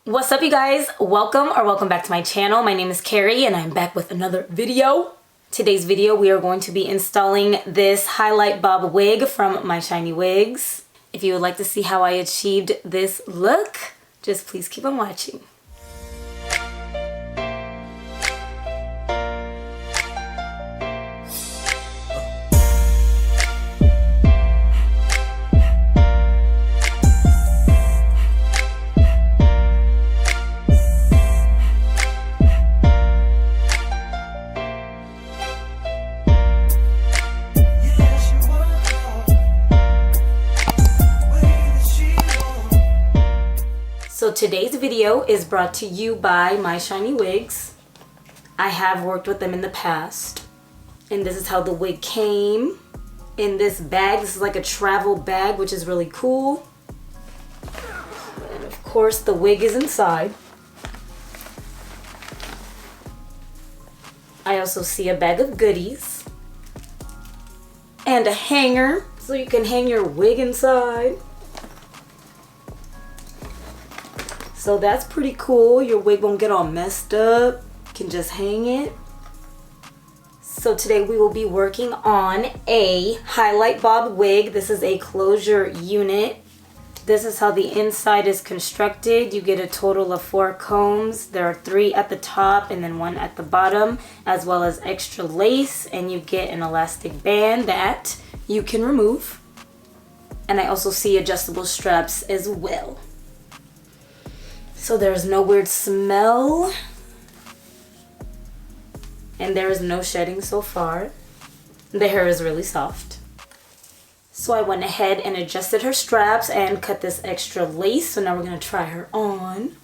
What's up, you guys? Welcome back to my channel. My name is Carrie and I'm back with another video. Today's video we are going to be installing this highlight bob wig from MyShinyWigs. If you would like to see how I achieved this look, just please keep on watching. So today's video is brought to you by MyShinyWigs. I have worked with them in the past. And this is how the wig came in this bag. This is like a travel bag, which is really cool. And of course the wig is inside. I also see a bag of goodies. And a hanger, so you can hang your wig inside. So that's pretty cool. Your wig won't get all messed up. You can just hang it. So today we will be working on a highlight bob wig. This is a closure unit. This is how the inside is constructed. You get a total of 4 combs. There are 3 at the top and then 1 at the bottom, as well as extra lace, and you get an elastic band that you can remove. And I also see adjustable straps as well. So there's no weird smell, and there is no shedding so far. The hair is really soft. So I went ahead and adjusted her straps and cut this extra lace. So now we're gonna try her on.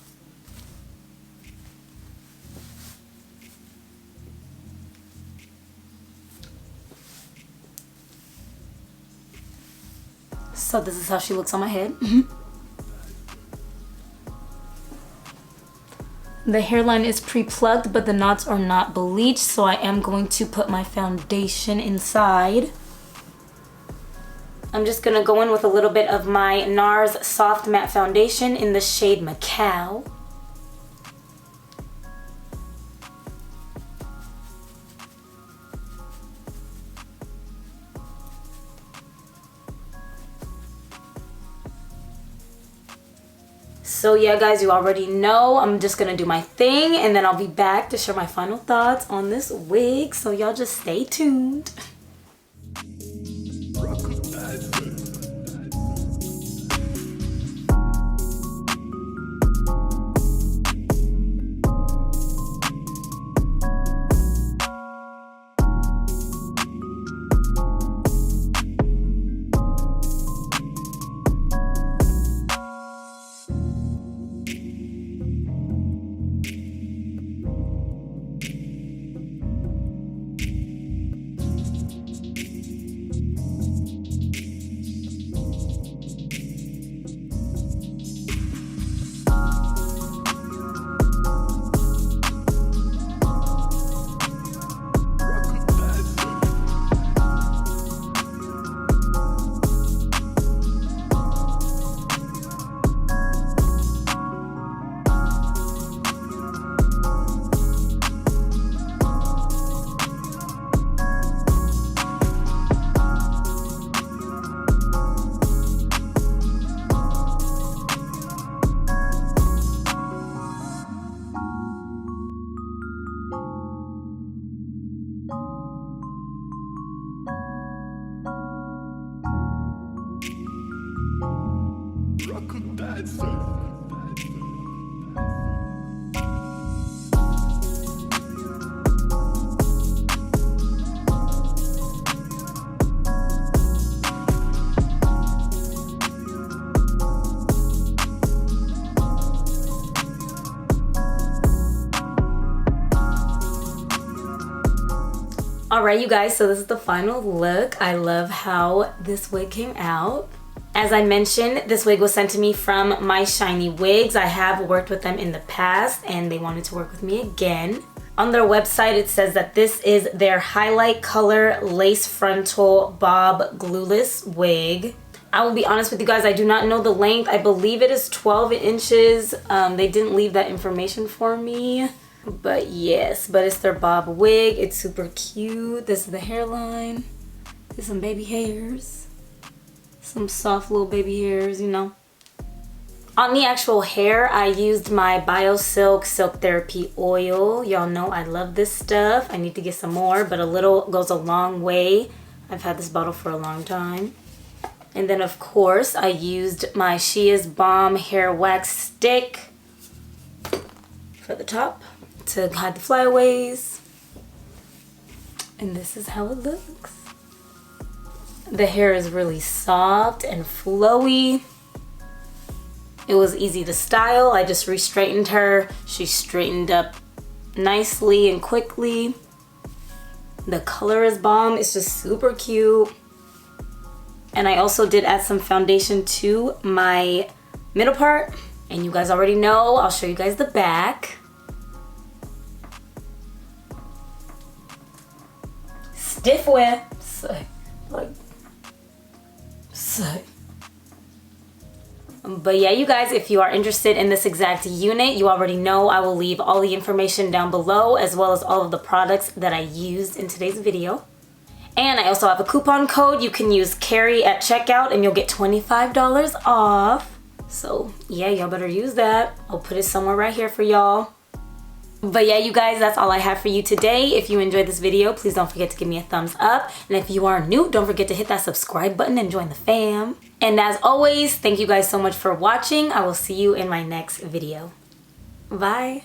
So this is how she looks on my head. The hairline is pre-plucked, but the knots are not bleached, so I am going to put my foundation inside. I'm just gonna go in with a little bit of my Nars Soft Matte Foundation in the shade Macao. So yeah, guys, you already know I'm just gonna do my thing and then I'll be back to share my final thoughts on this wig. So y'all just stay tuned. Alright, you guys, so this is the final look. I love how this wig came out. As I mentioned, this wig was sent to me from MyShinyWigs. I have worked with them in the past and they wanted to work with me again. On their website, it says that this is their highlight color lace frontal bob glueless wig. I will be honest with you guys, I do not know the length. I believe it is 12 inches. They didn't leave that information for me. But yes, but it's their bob wig. It's super cute. This is the hairline. There's some baby hairs. Some soft little baby hairs, you know. On the actual hair, I used my BioSilk Silk Therapy Oil. Y'all know I love this stuff. I need to get some more, but a little goes a long way. I've had this bottle for a long time. And then of course, I used my Shea's Balm Hair Wax Stick for the top to hide the flyaways. And this is how it looks. The hair is really soft and flowy. It was easy to style. I just re-straightened her. She straightened up nicely and quickly. The color is bomb. It's just super cute. And I also did add some foundation to my middle part. And you guys already know, I'll show you guys the back. Stiff wear. But yeah, you guys, if you are interested in this exact unit, you already know I will leave all the information down below, as well as all of the products that I used in today's video. And I also have a coupon code. You can use Carey at checkout and you'll get $25 off. So yeah, y'all better use that. I'll put it somewhere right here for y'all. But yeah, you guys, that's all I have for you today. If you enjoyed this video, please don't forget to give me a thumbs up. And if you are new, don't forget to hit that subscribe button and join the fam. And as always, thank you guys so much for watching. I will see you in my next video. Bye.